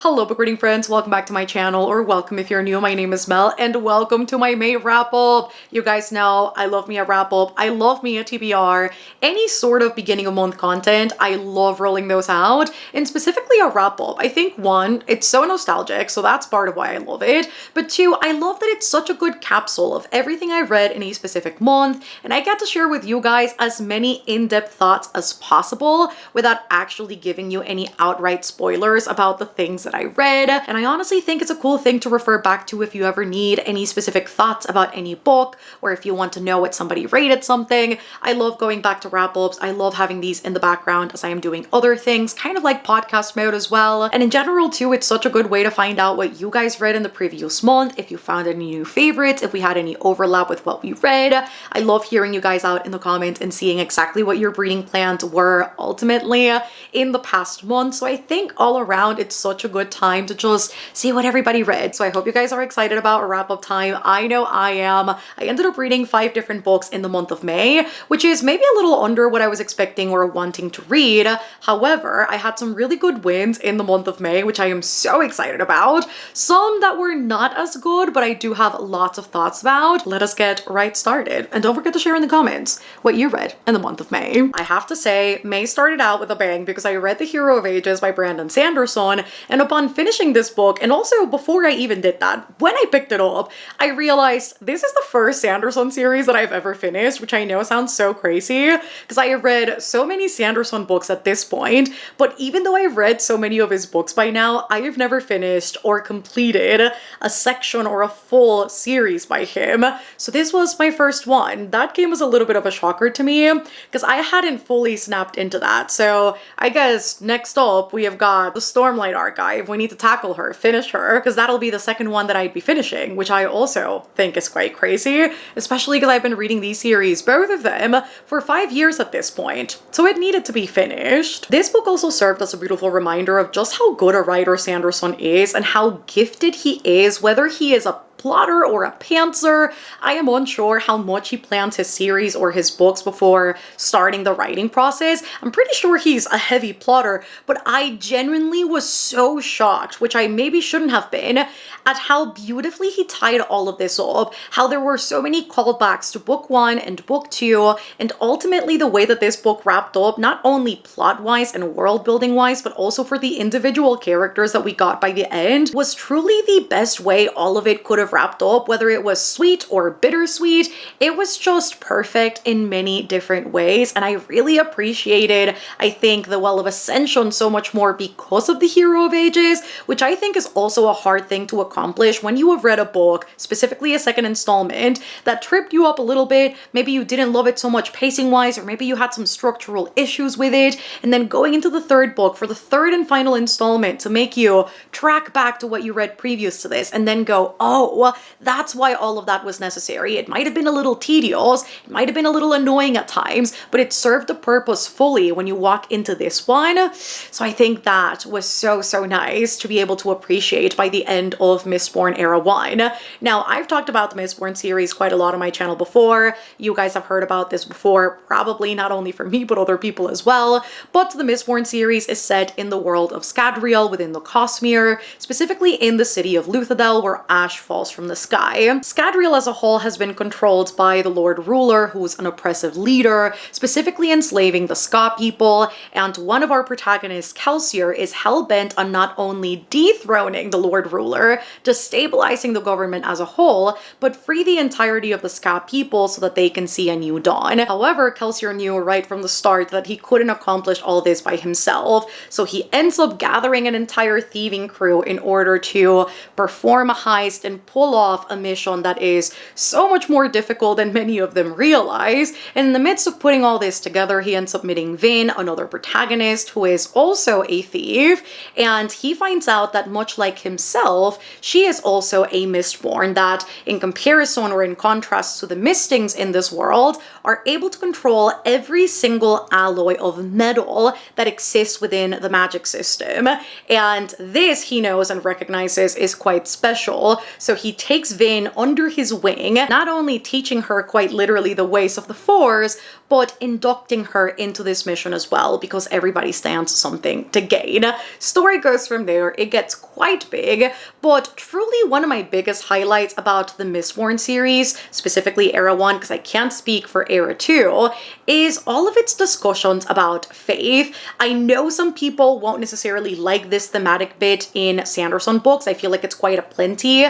Hello book reading friends, welcome back to my channel, or welcome if you're new. My name is Mel and welcome to my May wrap up. You guys know I love me a wrap up, I love me a TBR, any sort of beginning of month content. I love rolling those out, and specifically a wrap up. I think one, it's so nostalgic, so that's part of why I love it, but two, I love that it's such a good capsule of everything I read in a specific month, and I get to share with you guys as many in-depth thoughts as possible without actually giving you any outright spoilers about the things that I read. And I honestly think it's a cool thing to refer back to if you ever need any specific thoughts about any book, or if you want to know what somebody rated something. I love going back to wrap-ups. I love having these in the background as I am doing other things, kind of like podcast mode as well. And in general too, it's such a good way to find out what you guys read in the previous month, if you found any new favorites, if we had any overlap with what we read. I love hearing you guys out in the comments and seeing exactly what your reading plans were ultimately in the past month. So I think all around it's such a good time to just see what everybody read. So I hope you guys are excited about a wrap-up time. I know I am. I ended up reading 5 different books in the month of May, which is maybe a little under what I was expecting or wanting to read. However, I had some really good wins in the month of May, which I am so excited about. Some that were not as good, but I do have lots of thoughts about. Let us get right started. And don't forget to share in the comments what you read in the month of May. I have to say, May started out with a bang because I read The Hero of Ages by Brandon Sanderson, and upon finishing this book, and also before I even did that, when I picked it up, I realized this is the first Sanderson series that I've ever finished, which I know sounds so crazy because I have read so many Sanderson books at this point, but even though I've read so many of his books by now, I have never finished or completed a section or a full series by him. So this was my first one. That came as a little bit of a shocker to me because I hadn't fully snapped into that. So I guess next up we have got the Stormlight Archive. We need to tackle her, finish her, because that'll be the second one that I'd be finishing, which I also think is quite crazy, especially because I've been reading these series, both of them, for 5 years at this point. So it needed to be finished. This book also served as a beautiful reminder of just how good a writer Sanderson is and how gifted he is, whether he is a plotter or a pantser. I am unsure how much he plans his series or his books before starting the writing process. I'm pretty sure he's a heavy plotter, but I genuinely was so shocked, which I maybe shouldn't have been, at how beautifully he tied all of this up, how there were so many callbacks to book 1 and book 2, and ultimately the way that this book wrapped up, not only plot-wise and world-building-wise, but also for the individual characters that we got by the end, was truly the best way all of it could have wrapped up, whether it was sweet or bittersweet. It was just perfect in many different ways, and I really appreciated, I think, the Well of Ascension so much more because of The Hero of Ages, which I think is also a hard thing to accomplish when you have read a book, specifically a second installment, that tripped you up a little bit. Maybe you didn't love it so much pacing-wise, or maybe you had some structural issues with it, and then going into the third book for the third and final installment to make you track back to what you read previous to this, and then go, oh, well, that's why all of that was necessary. It might have been a little tedious, it might have been a little annoying at times, but it served the purpose fully when you walk into this one. So I think that was so nice to be able to appreciate by the end of Mistborn Era 1. Now, I've talked about the Mistborn series quite a lot on my channel before. You guys have heard about this before, probably not only from me, but other people as well. But the Mistborn series is set in the world of Scadrial within the Cosmere, specifically in the city of Luthadel, where ash falls from the sky. Scadrial as a whole has been controlled by the Lord Ruler, who's an oppressive leader, specifically enslaving the Ska people, and one of our protagonists, Kelsier, is hell-bent on not only dethroning the Lord Ruler, destabilizing the government as a whole, but free the entirety of the Ska people so that they can see a new dawn. However, Kelsier knew right from the start that he couldn't accomplish all this by himself, so he ends up gathering an entire thieving crew in order to perform a heist and pull off a mission that is so much more difficult than many of them realize. And in the midst of putting all this together, he ends up meeting Vin, another protagonist who is also a thief, and he finds out that much like himself, she is also a Mistborn, that in comparison or in contrast to the Mistings in this world, are able to control every single alloy of metal that exists within the magic system. And this, he knows and recognizes, is quite special, so he he takes Vin under his wing, not only teaching her quite literally the ways of the Force, but inducting her into this mission as well, because everybody stands something to gain. Story goes from there, it gets quite big, but truly one of my biggest highlights about the Mistborn series, specifically Era 1, because I can't speak for Era 2, is all of its discussions about faith. I know some people won't necessarily like this thematic bit in Sanderson books. I feel like it's quite a plenty.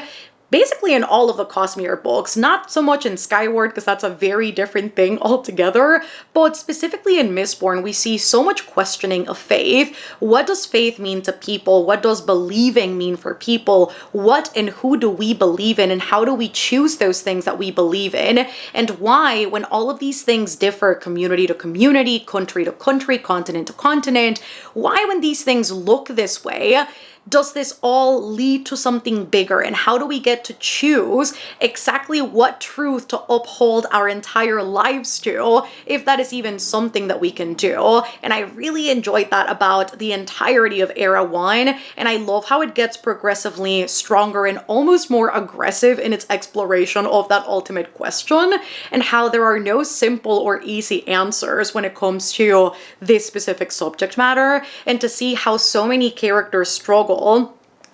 Basically in all of the Cosmere books, not so much in Skyward because that's a very different thing altogether, but specifically in Mistborn, we see so much questioning of faith. What does faith mean to people? What does believing mean for people? What and who do we believe in, and how do we choose those things that we believe in? And why, when all of these things differ community to community, country to country, continent to continent, why when these things look this way, does this all lead to something bigger? And how do we get to choose exactly what truth to uphold our entire lives to, if that is even something that we can do? And I really enjoyed that about the entirety of Era 1, and I love how it gets progressively stronger and almost more aggressive in its exploration of that ultimate question, and how there are no simple or easy answers when it comes to this specific subject matter, and to see how so many characters struggle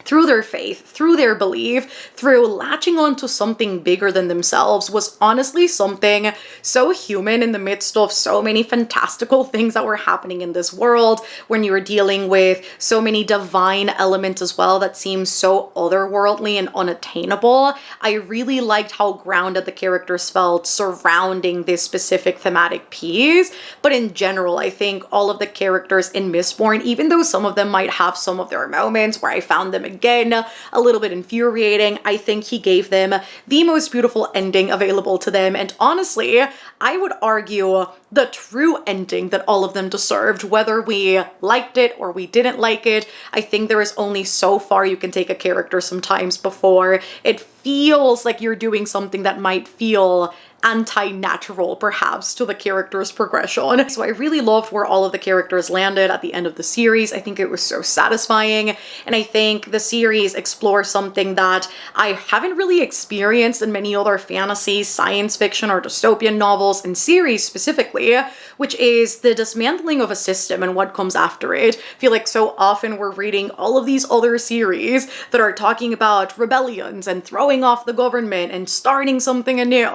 through their faith, through their belief, through latching onto something bigger than themselves was honestly something so human in the midst of so many fantastical things that were happening in this world, when you were dealing with so many divine elements as well that seem so otherworldly and unattainable. I really liked how grounded the characters felt surrounding this specific thematic piece, but in general, I think all of the characters in Mistborn, even though some of them might have some of their moments where I found them again a little bit infuriating, I think he gave them the most beautiful ending available to them, and honestly, I would argue the true ending that all of them deserved, whether we liked it or we didn't like it. I think there is only so far you can take a character sometimes before it feels like you're doing something that might feel anti-natural perhaps to the character's progression. So I really loved where all of the characters landed at the end of the series. I think it was so satisfying, and I think the series explores something that I haven't really experienced in many other fantasy, science fiction, or dystopian novels and series specifically, which is the dismantling of a system and what comes after it. I feel like so often we're reading all of these other series that are talking about rebellions and throwing off the government and starting something anew,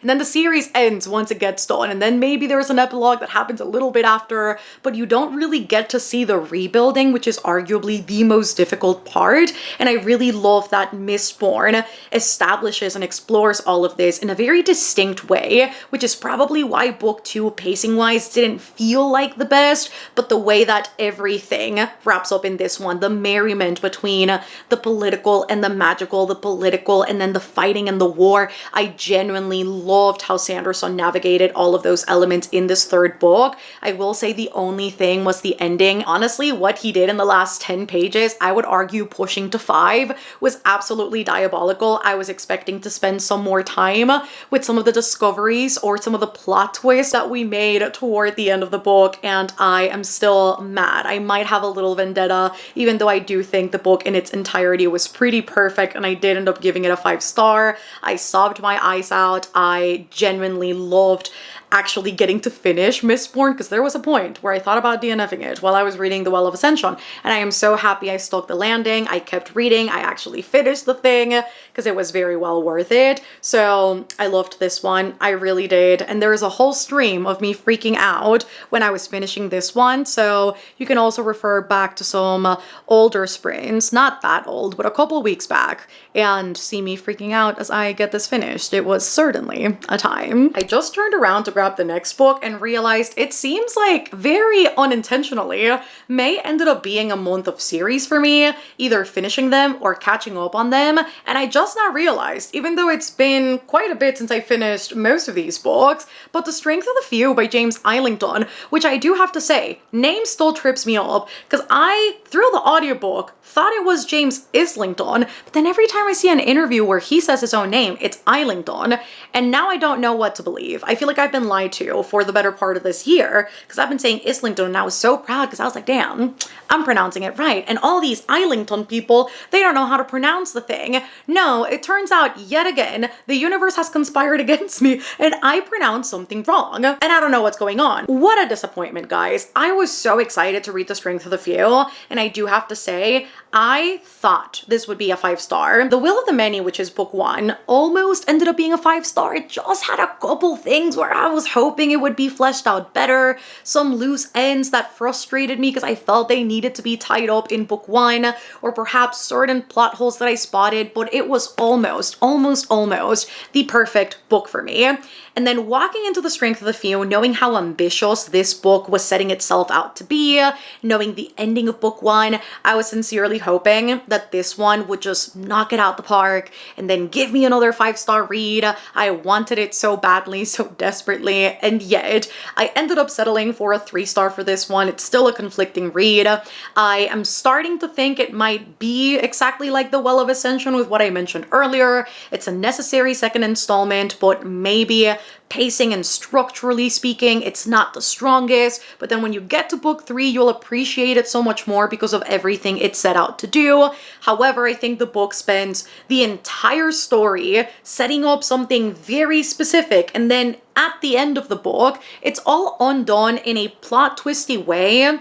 and then the series ends once it gets done, and then maybe there's an epilogue that happens a little bit after, but you don't really get to see the rebuilding, which is arguably the most difficult part. And I really love that Mistborn establishes and explores all of this in a very distinct way, which is probably why book 2 pacing wise didn't feel like the best, but the way that everything wraps up in this one, the merriment between the political and the magical, the political and then the fighting and the war, I genuinely loved how Sanderson navigated all of those elements in this third book. I will say the only thing was the ending. Honestly, what he did in the last 10 pages, I would argue pushing to 5, was absolutely diabolical. I was expecting to spend some more time with some of the discoveries or some of the plot twists that we made toward the end of the book, and I am still mad. I might have a little vendetta, even though I do think the book in its entirety was pretty perfect, and I did end up giving it a 5-star. I sobbed my eyes out. I genuinely loved actually getting to finish Mistborn, because there was a point where I thought about DNFing it while I was reading The Well of Ascension, and I am so happy I stuck the landing. I kept reading. I actually finished the thing because it was very well worth it. So I loved this one. I really did. And there is a whole stream of me freaking out when I was finishing this one, so you can also refer back to some older sprints, not that old, but a couple weeks back, and see me freaking out as I get this finished. It was certainly a time. I just turned around to grab the next book and realized it seems like very unintentionally May ended up being a month of series for me, either finishing them or catching up on them, and I just now realized, even though it's been quite a bit since I finished most of these books, but The Strength of the Few by James Islington, which I do have to say, name still trips me up, because I, through the audiobook, thought it was James Islington, but then every time I see an interview where he says his own name, it's Islington, and now I don't know what to believe. I feel like I've been lied to for the better part of this year, because I've been saying Islington and I was so proud because I was like, damn, I'm pronouncing it right. And all these Islington people, they don't know how to pronounce the thing. No, it turns out yet again, the universe has conspired against me and I pronounced something wrong. And I don't know what's going on. What a disappointment, guys. I was so excited to read The Strength of the Few, and I do have to say, I thought this would be a 5-star. The Will of the Many, which is book 1, almost ended up being a 5-star. It just had a couple things where I was hoping it would be fleshed out better. Some loose ends that frustrated me because I felt they needed to be tied up in book 1, or perhaps certain plot holes that I spotted, but it was almost the perfect book for me. And then walking into The Strength of the Few, knowing how ambitious this book was setting itself out to be, knowing the ending of book 1, I was sincerely hoping that this one would just knock it out the park and then give me another 5-star read. I wanted it so badly, so desperately, and yet I ended up settling for a 3-star for this one. It's still a conflicting read. I am starting to think it might be exactly like The Well of Ascension with what I mentioned earlier. It's a necessary second installment, but maybe pacing and structurally speaking, it's not the strongest, but then when you get to book 3, you'll appreciate it so much more because of everything it set out to do. However, I think the book spends the entire story setting up something very specific, and then at the end of the book, it's all undone in a plot twisty way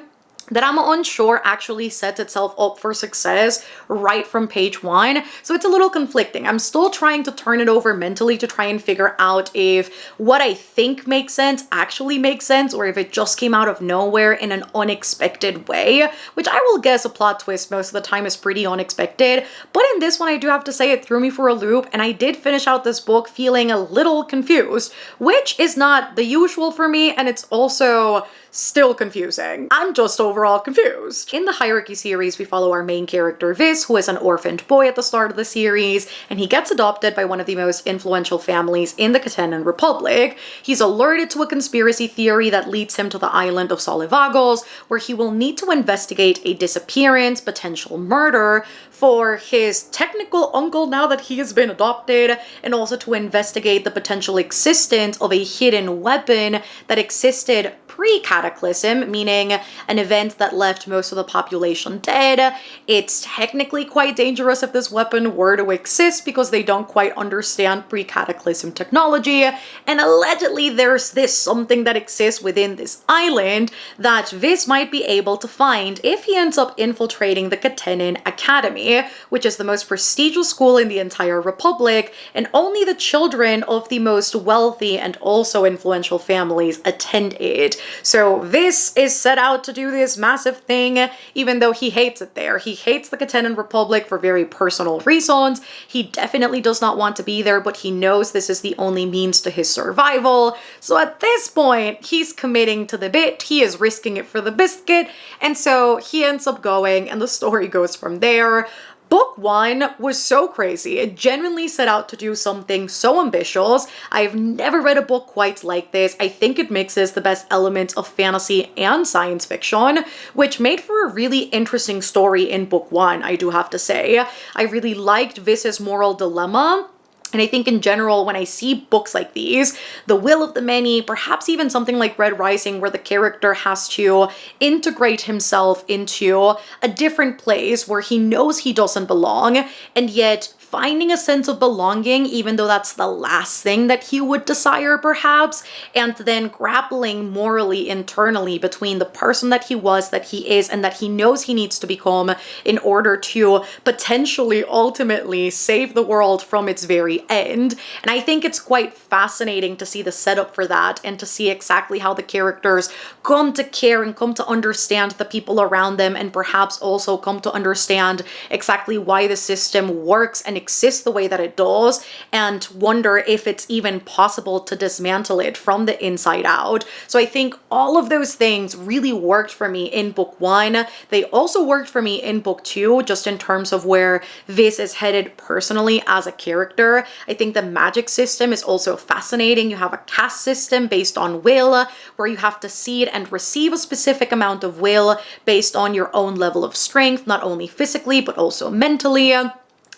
that I'm unsure actually sets itself up for success right from page 1. So it's a little conflicting. I'm still trying to turn it over mentally to try and figure out if what I think makes sense actually makes sense, or if it just came out of nowhere in an unexpected way, which I will guess a plot twist most of the time is pretty unexpected. But in this one, I do have to say it threw me for a loop, and I did finish out this book feeling a little confused, which is not the usual for me, and it's also still confusing. I'm just overall confused. In the Hierarchy series, we follow our main character, Vis, who is an orphaned boy at the start of the series, and he gets adopted by one of the most influential families in the Catenan Republic. He's alerted to a conspiracy theory that leads him to the island of Solivagos, where he will need to investigate a disappearance, potential murder, for his technical uncle now that he has been adopted, and also to investigate the potential existence of a hidden weapon that existed pre-cataclysm, meaning an event that left most of the population dead. It's technically quite dangerous if this weapon were to exist because they don't quite understand pre-cataclysm technology, and allegedly there's this something that exists within this island that Vis might be able to find if he ends up infiltrating the Catenan Academy, which is the most prestigious school in the entire Republic, and only the children of the most wealthy and also influential families attend it. So Vis is set out to do this massive thing, even though he hates it there. He hates the Catenan Republic for very personal reasons. He definitely does not want to be there, but he knows this is the only means to his survival. So at this point, he's committing to the bit. He is risking it for the biscuit, and so he ends up going, and the story goes from there. Book 1 was so crazy. It genuinely set out to do something so ambitious. I've never read a book quite like this. I think it mixes the best elements of fantasy and science fiction, which made for a really interesting story in book 1, I do have to say. I really liked Vis's moral dilemma. And I think in general, when I see books like these, The Will of the Many, perhaps even something like Red Rising, where the character has to integrate himself into a different place where he knows he doesn't belong, and yet finding a sense of belonging, even though that's the last thing that he would desire perhaps, and then grappling morally internally between the person that he was, that he is, and that he knows he needs to become in order to potentially ultimately save the world from its very end. And I think it's quite fascinating to see the setup for that and to see exactly how the characters come to care and come to understand the people around them, and perhaps also come to understand exactly why the system works and exists the way that it does, and wonder if it's even possible to dismantle it from the inside out. So I think all of those things really worked for me in book 1. They also worked for me in book 2, just in terms of where Vis is headed personally as a character. I think the magic system is also fascinating. You have a caste system based on will, where you have to seed and receive a specific amount of will based on your own level of strength, not only physically, but also mentally.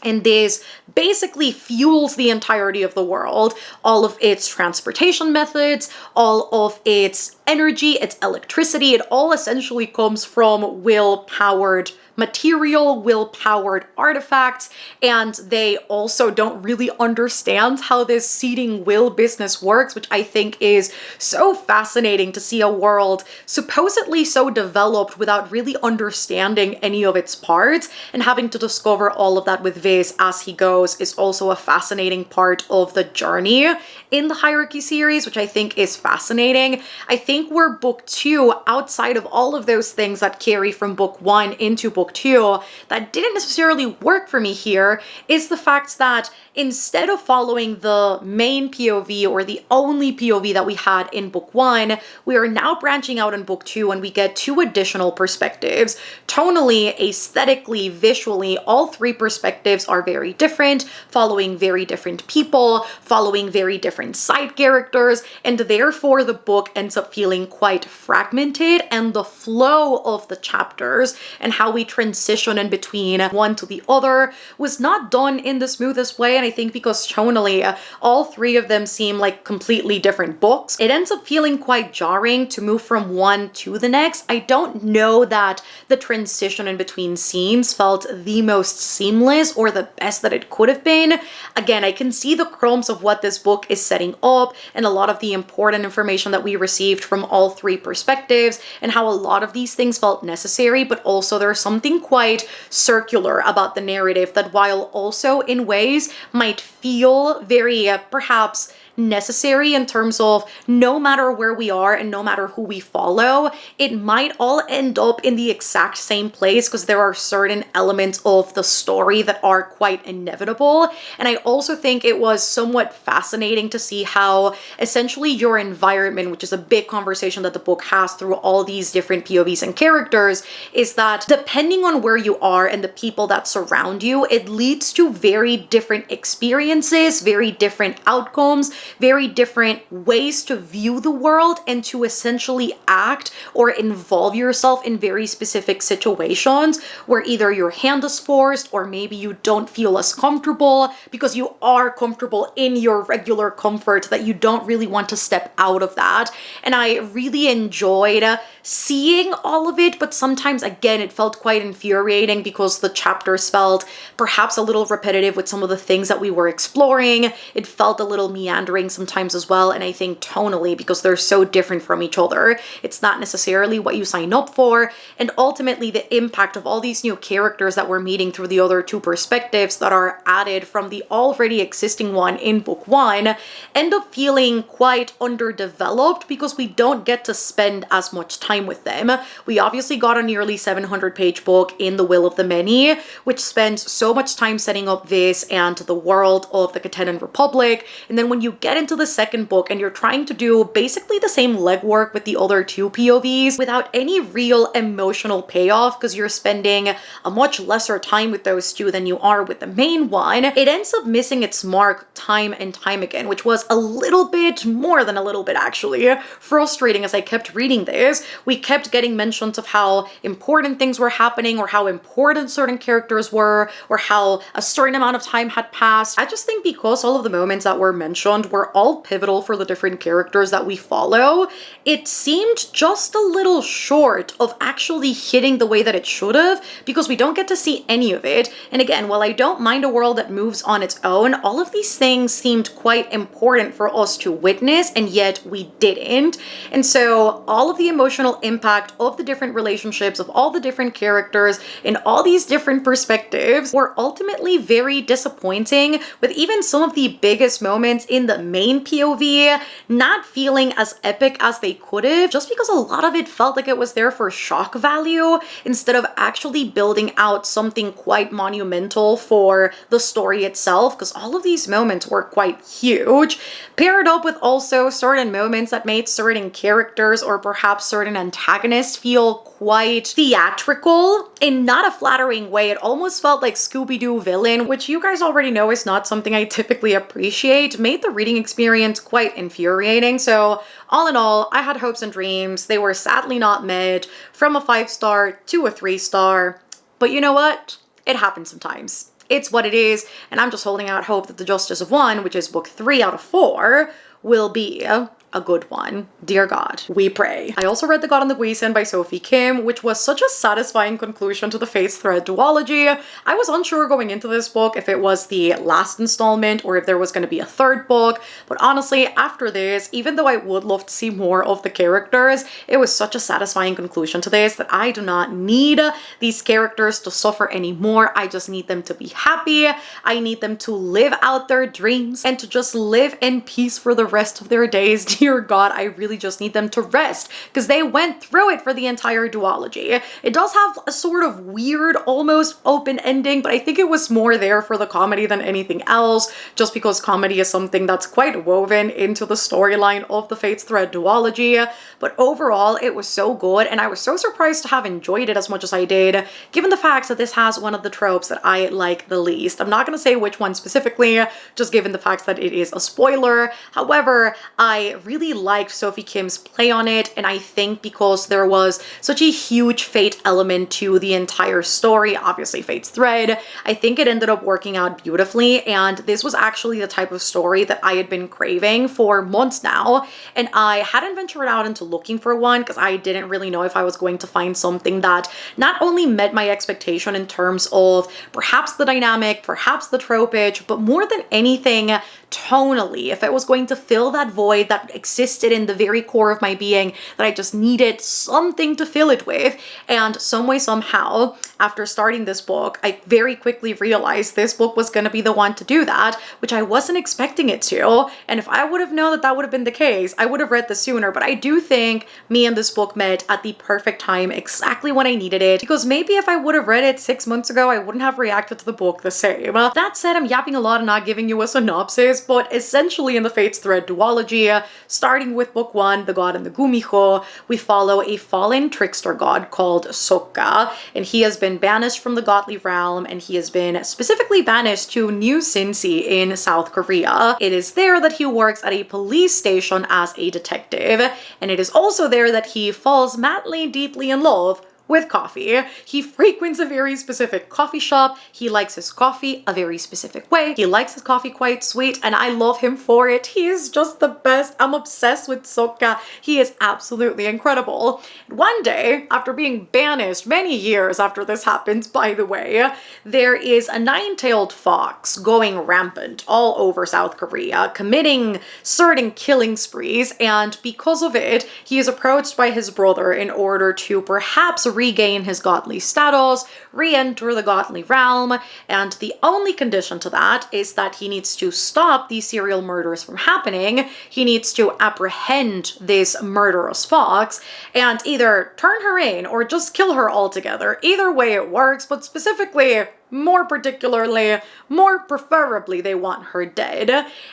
And this basically fuels the entirety of the world, all of its transportation methods, all of its energy, its electricity. It all essentially comes from will-powered material, will-powered artifacts, and they also don't really understand how this seeding will business works, which I think is so fascinating to see a world supposedly so developed without really understanding any of its parts, and having to discover all of that with Viz as he goes is also a fascinating part of the journey in the Hierarchy series, which I think is fascinating. I think where book 2, outside of all of those things that carry from book 1 into book 2, that didn't necessarily work for me here, is the fact that instead of following the main POV or the only POV that we had in book 1, we are now branching out in book 2 and we get 2 additional perspectives. Tonally, aesthetically, visually, all 3 perspectives are very different, following very different people, following very different side characters, and therefore the book ends up feeling quite fragmented, and the flow of the chapters and how we transition in between one to the other was not done in the smoothest way. And I think because tonally, all 3 of them seem like completely different books, it ends up feeling quite jarring to move from one to the next. I don't know that the transition in between scenes felt the most seamless or the best that it could have been. Again, I can see the crumbs of what this book is setting up and a lot of the important information that we received from all 3 perspectives, and how a lot of these things felt necessary, but also there's something quite circular about the narrative that, while also in ways might feel very perhaps necessary in terms of no matter where we are and no matter who we follow, it might all end up in the exact same place because there are certain elements of the story that are quite inevitable. And I also think it was somewhat fascinating to see how essentially your environment, which is a big conversation that the book has through all these different POVs and characters, is that depending on where you are and the people that surround you, it leads to very different experiences, very different outcomes, very different ways to view the world and to essentially act or involve yourself in very specific situations where either your hand is forced or maybe you don't feel as comfortable because you are comfortable in your regular comfort that you don't really want to step out of that. And I really enjoyed seeing all of it, but sometimes again it felt quite infuriating because the chapters felt perhaps a little repetitive with some of the things that we were exploring. It felt a little meandering sometimes as well, and I think tonally, because they're so different from each other, it's not necessarily what you sign up for. And ultimately the impact of all these new characters that we're meeting through the other 2 perspectives that are added from the already existing one in book 1 end up feeling quite underdeveloped because we don't get to spend as much time with them. We obviously got a nearly 700-page book in The Will of the Many, which spends so much time setting up this and the world of the Catan Republic, and then when you get into the second book and you're trying to do basically the same legwork with the other 2 POVs without any real emotional payoff because you're spending a much lesser time with those 2 than you are with the main one, it ends up missing its mark time and time again, which was a little bit, more than a little bit actually, frustrating as I kept reading this. We kept getting mentions of how important things were happening or how important certain characters were or how a certain amount of time had passed. I just think because all of the moments that were mentioned were all pivotal for the different characters that we follow, it seemed just a little short of actually hitting the way that it should have because we don't get to see any of it. And again, while I don't mind a world that moves on its own, all of these things seemed quite important for us to witness, and yet we didn't. And so all of the emotional impact of the different relationships of all the different characters in all these different perspectives were ultimately very disappointing, with even some of the biggest moments in the main POV not feeling as epic as they could have, just because a lot of it felt like it was there for shock value instead of actually building out something quite monumental for the story itself, because all of these moments were quite huge, paired up with also certain moments that made certain characters or perhaps certain antagonists feel quite theatrical in not a flattering way. It almost felt like Scooby-Doo villain, which you guys already know is not something I typically appreciate, made the reading experience quite infuriating. So all in all, I had hopes and dreams. They were sadly not met, from a 5-star to a 3-star. But you know what? It happens sometimes. it's what it is, and I'm just holding out hope that the Justice of One, which is book 3 out of 4, will be a good one. Dear God, we pray. I also read The God and the Gwisin by Sophie Kim, which was such a satisfying conclusion to the Fates thread duology. I was unsure going into this book if it was the last installment or if there was going to be a third book, but honestly, after this, even though I would love to see more of the characters, it was such a satisfying conclusion to this that I do not need these characters to suffer anymore. I just need them to be happy. I need them to live out their dreams and to just live in peace for the rest of their days. Dear God, I really just need them to rest because they went through it for the entire duology. It does have a sort of weird, almost open ending, but I think it was more there for the comedy than anything else, just because comedy is something that's quite woven into the storyline of the Fates thread duology. But overall, it was so good, and I was so surprised to have enjoyed it as much as I did, given the fact that this has one of the tropes that I like the least. I'm not going to say which one specifically, just given the fact that it is a spoiler. However, I really liked Sophie Kim's play on it, and I think because there was such a huge fate element to the entire story, obviously Fate's thread, I think it ended up working out beautifully, and this was actually the type of story that I had been craving for months now, and I hadn't ventured out into looking for one because I didn't really know if I was going to find something that not only met my expectation in terms of perhaps the dynamic, perhaps the tropage, but more than anything, tonally, if it was going to fill that void that existed in the very core of my being that I just needed something to fill it with. And some way, somehow, after starting this book, I very quickly realized this book was going to be the one to do that, which I wasn't expecting it to. And if I would have known that that would have been the case, I would have read this sooner. But I do think me and this book met at the perfect time, exactly when I needed it, because maybe if I would have read it 6 months ago, I wouldn't have reacted to the book the same. That said, I'm yapping a lot and not giving you a synopsis, but essentially in the Fates thread duology, starting with book 1, The God and the Gumiho, we follow a fallen trickster god called Sokka, and he has been banished from the godly realm, and he has been specifically banished to New Sinsi in South Korea. It is there that he works at a police station as a detective, and it is also there that he falls madly, deeply in love with coffee. He frequents a very specific coffee shop. He likes his coffee a very specific way. He likes his coffee quite sweet, and I love him for it. He is just the best. I'm obsessed with Sokka. He is absolutely incredible. One day, after being banished, many years after this happens, by the way, there is a nine-tailed fox going rampant all over South Korea, committing certain killing sprees, and because of it, he is approached by his brother in order to perhaps regain his godly status, re-enter the godly realm, and the only condition to that is that he needs to stop these serial murders from happening. He needs to apprehend this murderous fox and either turn her in or just kill her altogether. Either way it works, but specifically, more particularly, more preferably, they want her dead.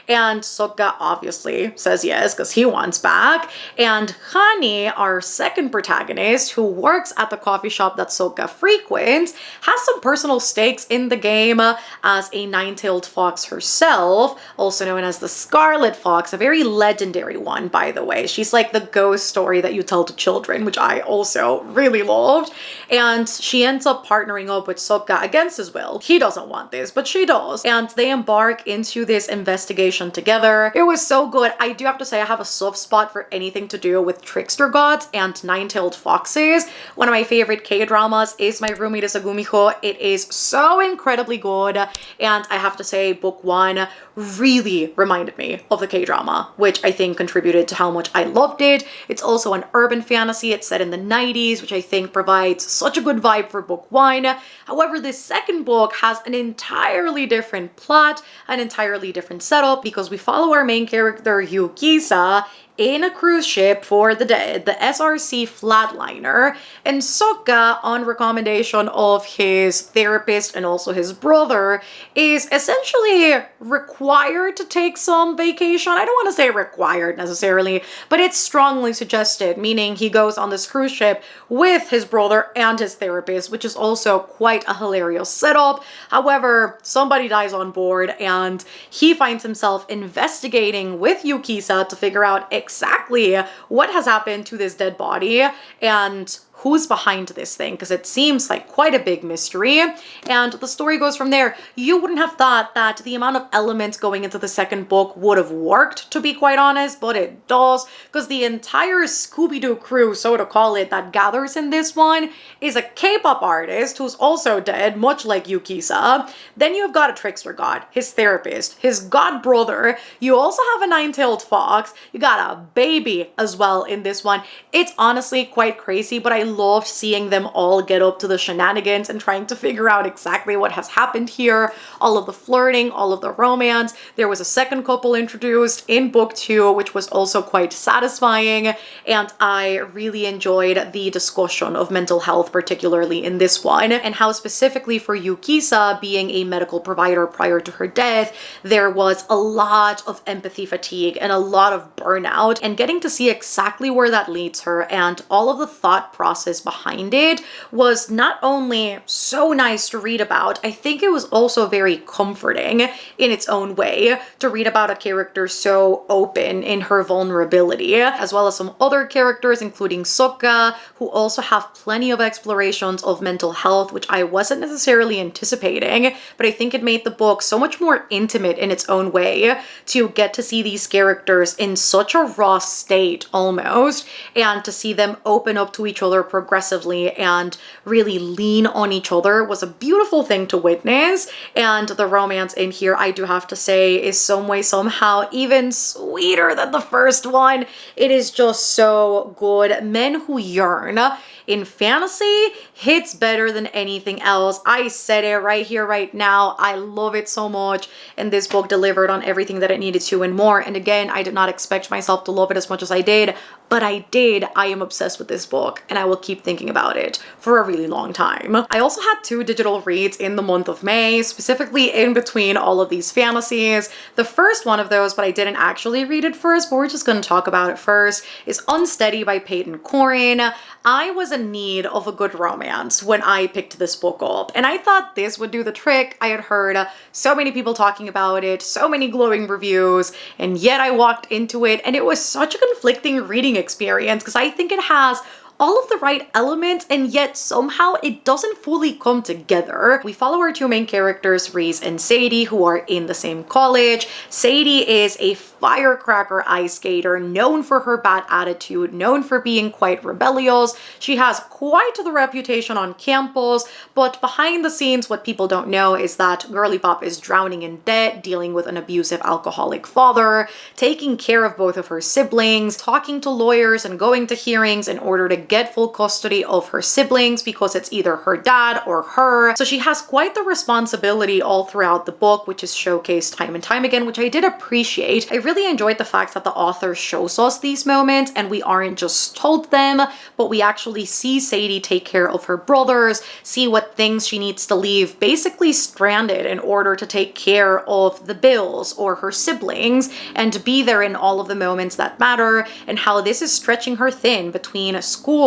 And Sokka obviously says yes, because he wants back. And Hani, our second protagonist, who works at the coffee shop that Sokka frequents, has some personal stakes in the game as a nine-tailed fox herself, also known as the Scarlet Fox, a very legendary one, by the way. She's like the ghost story that you tell to children, which I also really loved. And she ends up partnering up with Sokka against his will. He doesn't want this, but she does. And they embark into this investigation together. It was so good. I do have to say I have a soft spot for anything to do with trickster gods and nine-tailed foxes. One of my favorite K-dramas is My Roommate is a Gumiho. It is so incredibly good. And I have to say book 1 really reminded me of the K-drama, which I think contributed to how much I loved it. It's also an urban fantasy. It's set in the 90s, which I think provides such a good vibe for book 1. However, this second book has an entirely different plot, an entirely different setup, because we follow our main character Yukisa in a cruise ship for the dead, the SRC Flatliner, and Sokka, on recommendation of his therapist and also his brother, is essentially required to take some vacation. I don't want to say required necessarily, but it's strongly suggested, meaning he goes on this cruise ship with his brother and his therapist, which is also quite a hilarious setup. However, somebody dies on board and he finds himself investigating with Yukisa to figure out exactly what has happened to this dead body and who's behind this thing, because it seems like quite a big mystery. And the story goes from there. You wouldn't have thought that the amount of elements going into the second book would have worked, to be quite honest, but it does, because the entire Scooby-Doo crew, so to call it, that gathers in this one is a K-pop artist who's also dead, much like Yukisa. Then you've got a trickster god, his therapist, his god brother. You also have a nine-tailed fox. You got a baby as well in this one. It's honestly quite crazy, but I loved seeing them all get up to the shenanigans and trying to figure out exactly what has happened here. All of the flirting, all of the romance. There was a second couple introduced in book 2, which was also quite satisfying, and I really enjoyed the discussion of mental health, particularly in this one, and how specifically for Yukisa, being a medical provider prior to her death, there was a lot of empathy fatigue and a lot of burnout, and getting to see exactly where that leads her and all of the thought process behind it was not only so nice to read about, I think it was also very comforting in its own way to read about a character so open in her vulnerability, as well as some other characters, including Sokka, who also have plenty of explorations of mental health, which I wasn't necessarily anticipating, but I think it made the book so much more intimate in its own way to get to see these characters in such a raw state almost, and to see them open up to each other progressively and really lean on each other was a beautiful thing to witness. And the romance in here, I do have to say, is some way somehow even sweeter than the first one. It is just so good. Men Who Yearn in fantasy hits better than anything else. I said it right here, right now. I love it so much, and this book delivered on everything that it needed to and more. And again, I did not expect myself to love it as much as I did, but I did. I am obsessed with this book, and I will keep thinking about it for a really long time. I also had 2 digital reads in the month of May, specifically in between all of these fantasies. The first one of those, but I didn't actually read it first, but we're just going to talk about it first, is Unsteady by Peyton Corin. I was in need of a good romance when I picked this book up, and I thought this would do the trick. I had heard so many people talking about it, so many glowing reviews, and yet I walked into it and it was such a conflicting reading experience, because I think it has all of the right elements, and yet somehow it doesn't fully come together. We follow our 2 main characters, Reese and Sadie, who are in the same college. Sadie is a firecracker ice skater, known for her bad attitude, known for being quite rebellious. She has quite the reputation on campus, but behind the scenes, what people don't know is that Girly Pop is drowning in debt, dealing with an abusive alcoholic father, taking care of both of her siblings, talking to lawyers and going to hearings in order to get full custody of her siblings, because it's either her dad or her. So she has quite the responsibility all throughout the book, which is showcased time and time again, which I did appreciate. I really enjoyed the fact that the author shows us these moments and we aren't just told them, but we actually see Sadie take care of her brothers, see what things she needs to leave basically stranded in order to take care of the bills or her siblings, and to be there in all of the moments that matter, and how this is stretching her thin between school,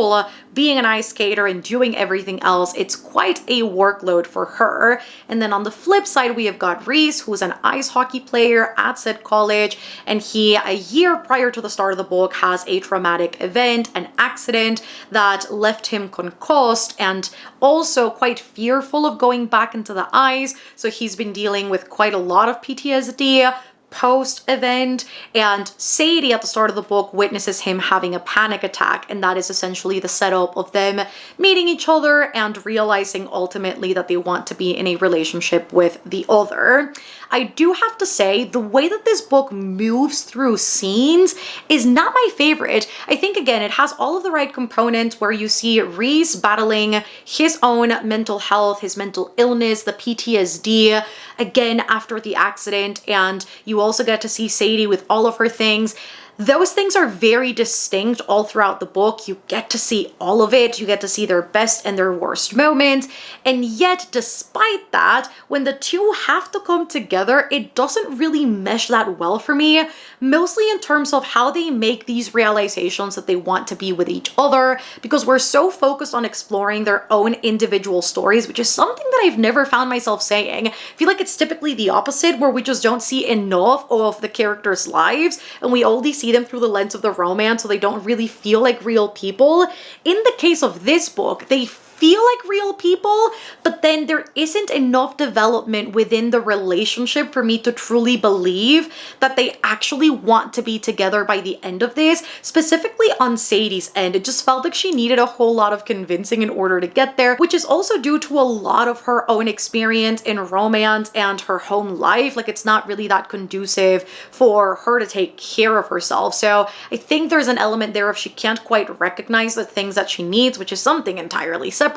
being an ice skater, and doing everything else. It's quite a workload for her. And then on the flip side, we have got Reese, who's an ice hockey player at said college, and he, a year prior to the start of the book, has a traumatic event, an accident that left him concussed and also quite fearful of going back into the ice. So he's been dealing with quite a lot of PTSD post-event, and Sadie at the start of the book witnesses him having a panic attack, and that is essentially the setup of them meeting each other and realizing ultimately that they want to be in a relationship with the other. I do have to say, the way that this book moves through scenes is not my favorite. I think, again, it has all of the right components where you see Reese battling his own mental health, his mental illness, the PTSD, again, after the accident, and you also get to see Sadie with all of her things. Those things are very distinct all throughout the book. You get to see all of it. You get to see their best and their worst moments. And yet, despite that, when the 2 have to come together, it doesn't really mesh that well for me, mostly in terms of how they make these realizations that they want to be with each other, because we're so focused on exploring their own individual stories, which is something that I've never found myself saying. I feel like it's typically the opposite, where we just don't see enough of the characters' lives, and we only see see them through the lens of the romance, so they don't really feel like real people. In the case of this book, they feel like real people, but then there isn't enough development within the relationship for me to truly believe that they actually want to be together by the end of this. Specifically on Sadie's end, it just felt like she needed a whole lot of convincing in order to get there, which is also due to a lot of her own experience in romance and her home life. Like, it's not really that conducive for her to take care of herself. So I think there's an element there of she can't quite recognize the things that she needs, which is something entirely separate.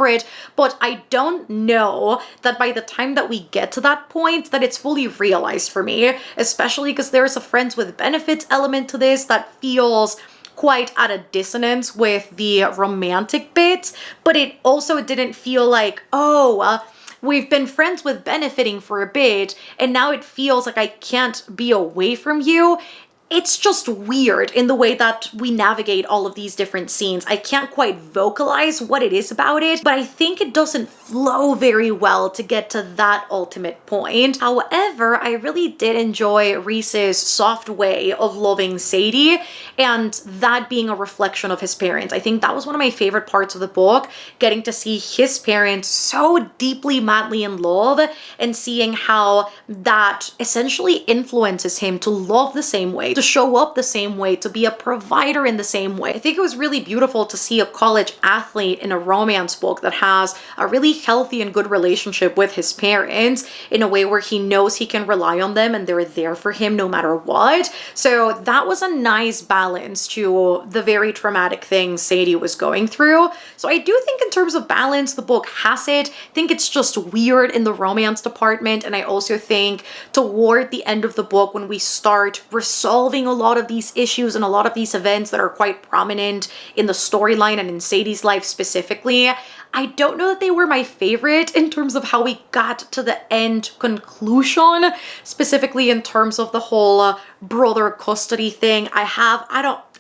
But I don't know that by the time that we get to that point that it's fully realized for me, especially because there's a friends with benefits element to this that feels quite at a dissonance with the romantic bits, but it also didn't feel like, we've been friends with benefiting for a bit, and now it feels like I can't be away from you. It's just weird in the way that we navigate all of these different scenes. I can't quite vocalize what it is about it, but I think it doesn't flow very well to get to that ultimate point. However, I really did enjoy Reese's soft way of loving Sadie, and that being a reflection of his parents. I think that was one of my favorite parts of the book, getting to see his parents so deeply, madly in love, and seeing how that essentially influences him to love the same way, to show up the same way, to be a provider in the same way. I think it was really beautiful to see a college athlete in a romance book that has a really healthy and good relationship with his parents in a way where he knows he can rely on them and they're there for him no matter what. So that was a nice balance to the very traumatic things Sadie was going through. So I do think in terms of balance, the book has it. I think it's just weird in the romance department. And I also think toward the end of the book, when we start resolving a lot of these issues and a lot of these events that are quite prominent in the storyline and in Sadie's life specifically, I don't know that they were my favorite in terms of how we got to the end conclusion, specifically in terms of the whole brother custody thing.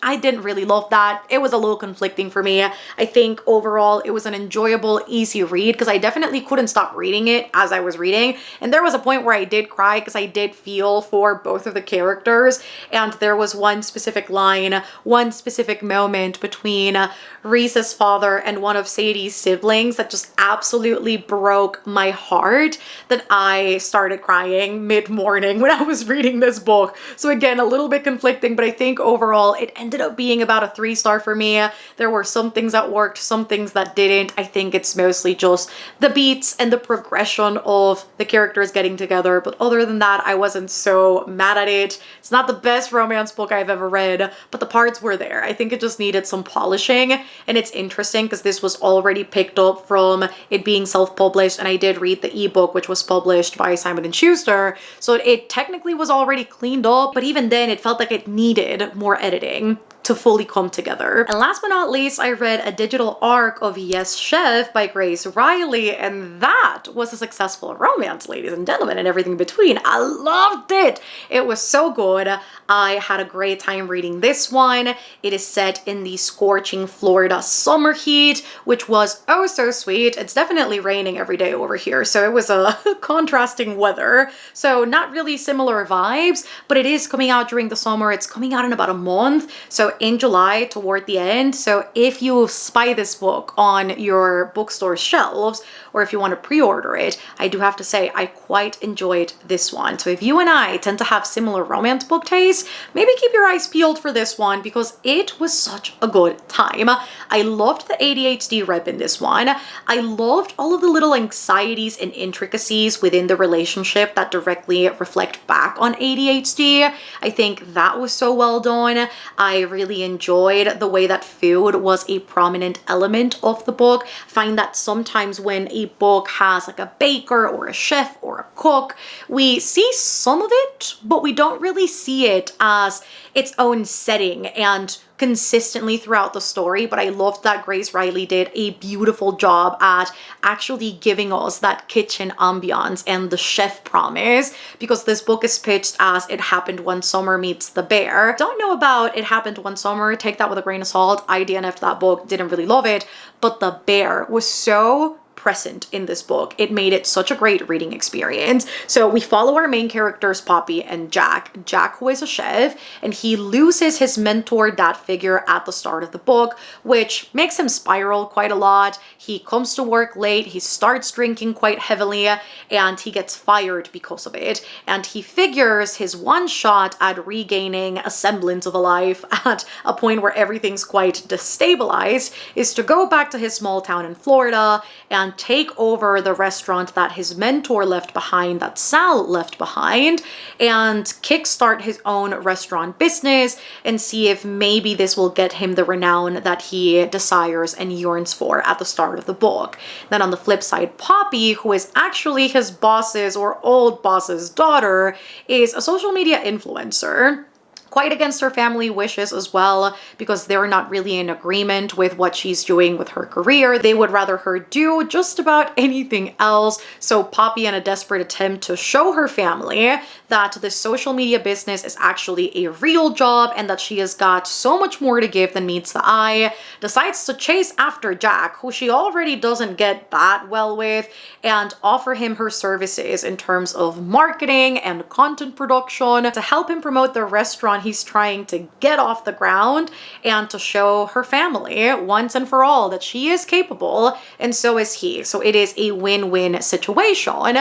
I didn't really love that. It was a little conflicting for me. I think overall it was an enjoyable, easy read because I definitely couldn't stop reading it as I was reading. And there was a point where I did cry because I did feel for both of the characters. And there was one specific line, one specific moment between Reese's father and one of Sadie's siblings that just absolutely broke my heart, that I started crying mid-morning when I was reading this book. So again, a little bit conflicting, but I think overall it ended up being about a 3-star for me. There were some things that worked, some things that didn't. I think it's mostly just the beats and the progression of the characters getting together. But other than that, I wasn't so mad at it. It's not the best romance book I've ever read, but the parts were there. I think it just needed some polishing. And it's interesting because this was already picked up from it being self-published, and I did read the ebook, which was published by Simon & Schuster. So it technically was already cleaned up, but even then it felt like it needed more editing to fully come together. And last but not least, I read a digital arc of Yes Chef by Grace Riley, and that was a successful romance, ladies and gentlemen, and everything in between. I loved it. It was so good. I had a great time reading this one. It is set in the scorching Florida summer heat, which was oh so sweet. It's definitely raining every day over here, so it was a contrasting weather. So not really similar vibes, but it is coming out during the summer. It's coming out in about a month. So in July toward the end. So if you spy this book on your bookstore shelves, or if you want to pre-order it, I do have to say I quite enjoyed this one. So if you and I tend to have similar romance book tastes, maybe keep your eyes peeled for this one because it was such a good time. I loved the ADHD rep in this one. I loved all of the little anxieties and intricacies within the relationship that directly reflect back on ADHD. I think that was so well done. I really enjoyed the way that food was a prominent element of the book. I find that sometimes when a book has like a baker or a chef or a cook, we see some of it, but we don't really see it as its own setting and consistently throughout the story. But I loved that Grace Riley did a beautiful job at actually giving us that kitchen ambiance and the chef promise, because this book is pitched as It Happened One Summer meets The Bear. Don't know about It Happened One Summer, take that with a grain of salt. I DNF'd that book, didn't really love it, but The Bear was so present in this book. It made it such a great reading experience. So we follow our main characters, Poppy and Jack. Jack, who is a chef, and he loses his mentor dad figure at the start of the book, which makes him spiral quite a lot. He comes to work late, he starts drinking quite heavily, and he gets fired because of it. And he figures his one shot at regaining a semblance of a life at a point where everything's quite destabilized is to go back to his small town in Florida and take over the restaurant that his mentor left behind, that Sal left behind, and kickstart his own restaurant business and see if maybe this will get him the renown that he desires and yearns for at the start of the book. Then on the flip side, Poppy, who is actually his boss's or old boss's daughter, is a social media influencer. Quite against her family wishes as well, because they're not really in agreement with what she's doing with her career. They would rather her do just about anything else. So Poppy, in a desperate attempt to show her family that the social media business is actually a real job and that she has got so much more to give than meets the eye, decides to chase after Jack, who she already doesn't get that well with, and offer him her services in terms of marketing and content production to help him promote the restaurant he's trying to get off the ground and to show her family once and for all that she is capable, and so is he. So it is a win-win situation.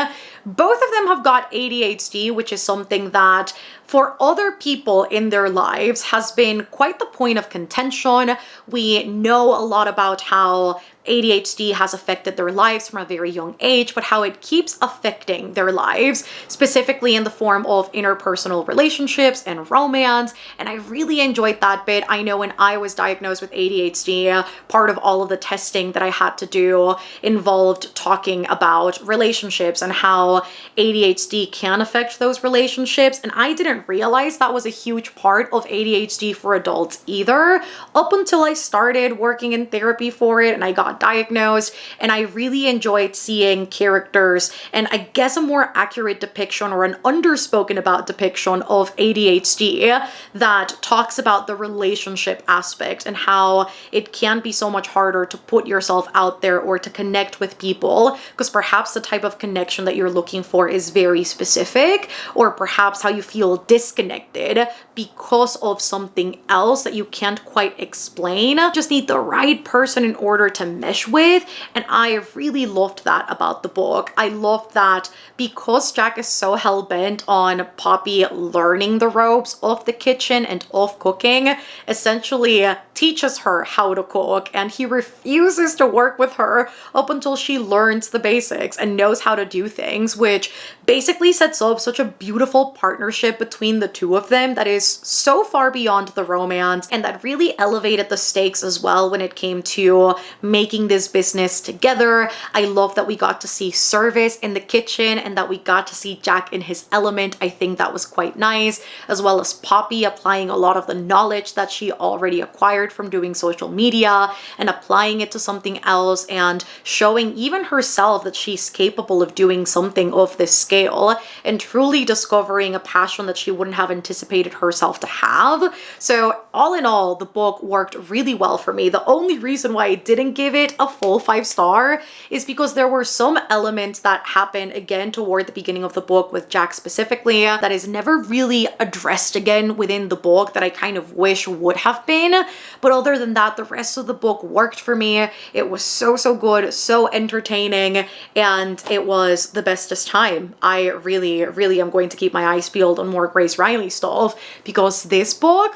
Both of them have got ADHD, which is something that for other people in their lives has been quite the point of contention. We know a lot about how ADHD has affected their lives from a very young age, but how it keeps affecting their lives, specifically in the form of interpersonal relationships and romance. And I really enjoyed that bit. I know when I was diagnosed with ADHD, part of all of the testing that I had to do involved talking about relationships and how ADHD can affect those relationships. And I didn't realize that was a huge part of ADHD for adults either, up until I started working in therapy for it and I got diagnosed. And I really enjoyed seeing characters and I guess a more accurate depiction or an underspoken about depiction of ADHD that talks about the relationship aspect and how it can be so much harder to put yourself out there or to connect with people because perhaps the type of connection that you're looking for is very specific, or perhaps how you feel disconnected because of something else that you can't quite explain. Just need the right person in order to mesh with. And I really loved that about the book. I loved that because Jack is so hell-bent on Poppy learning the ropes of the kitchen and of cooking, essentially teaches her how to cook, and he refuses to work with her up until she learns the basics and knows how to do things, which basically sets up such a beautiful partnership between the two of them that is so far beyond the romance and that really elevated the stakes as well when it came to making this business together. I love that we got to see service in the kitchen and that we got to see Jack in his element. I think that was quite nice, as well as Poppy applying a lot of the knowledge that she already acquired from doing social media and applying it to something else and showing even herself that she's capable of doing something of this scale and truly discovering a passion that she wouldn't have anticipated herself to have. So all in all, the book worked really well for me. The only reason why I didn't give it a full 5-star is because there were some elements that happened again toward the beginning of the book with Jack specifically that is never really addressed again within the book that I kind of wish would have been. But other than that, the rest of the book worked for me. It was so good, so entertaining, and it was the bestest time. I really am going to keep my eyes peeled on more Grace Riley stuff because this book,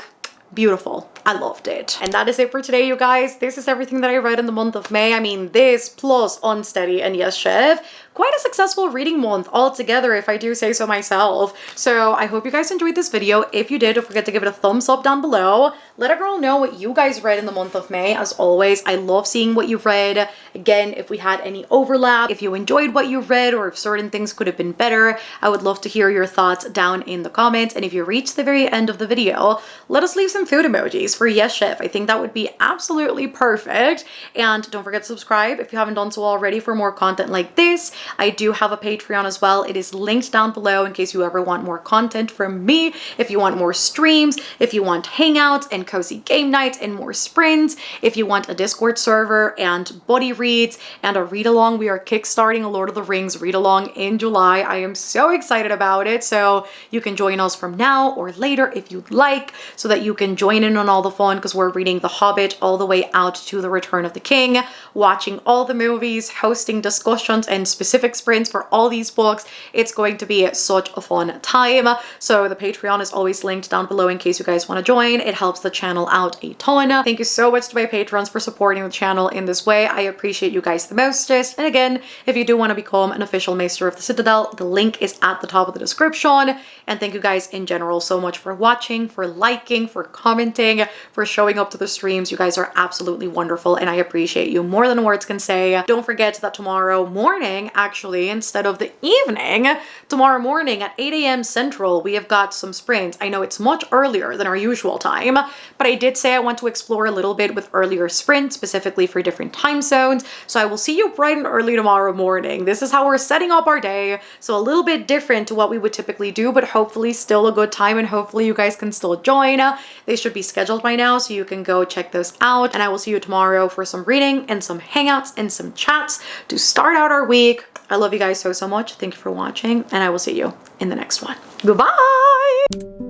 beautiful. I loved it. And that is it for today, you guys. This is everything that I read in the month of May. I mean, this plus Unsteady and Yes Chef, quite a successful reading month altogether, if I do say so myself. So I hope you guys enjoyed this video. If you did, don't forget to give it a thumbs up down below. Let a girl know what you guys read in the month of May. As always, I love seeing what you read. Again, if we had any overlap, if you enjoyed what you read, or if certain things could have been better, I would love to hear your thoughts down in the comments. And if you reached the very end of the video, let us leave some some food emojis for yes chef. I think that would be absolutely perfect. And don't forget to subscribe if you haven't done so already for more content like this. I do have a Patreon as well. It is linked down below in case you ever want more content from me, if you want more streams, if you want hangouts and cozy game nights and more sprints, if you want a Discord server and buddy reads and a read along. We are kickstarting a Lord of the Rings read along in July. I am so excited about it. So you can join us from now or later if you'd like, so that you can join in on all the fun, because we're reading The Hobbit all the way out to The Return of the King, watching all the movies, hosting discussions and specific sprints for all these books. It's going to be such a fun time. So the Patreon is always linked down below in case you guys want to join. It helps the channel out a ton. Thank you so much to my patrons for supporting the channel in this way. I appreciate you guys the mostest. And again, if you do want to become an official Maester of the Citadel, the link is at the top of the description. And thank you guys in general so much for watching, for liking, for commenting, for showing up to the streams. You guys are absolutely wonderful and I appreciate you more than words can say. Don't forget that tomorrow morning, actually, instead of the evening, tomorrow morning at 8 a.m. Central, we have got some sprints. I know it's much earlier than our usual time, but I did say I want to explore a little bit with earlier sprints, specifically for different time zones. So I will see you bright and early tomorrow morning. This is how we're setting up our day. So a little bit different to what we would typically do, but hopefully still a good time, and hopefully you guys can still join. They should be scheduled by now, so you can go check those out. And I will see you tomorrow for some reading and some hangouts and some chats to start out our week. I love you guys so much. Thank you for watching, and I will see you in the next one. Goodbye!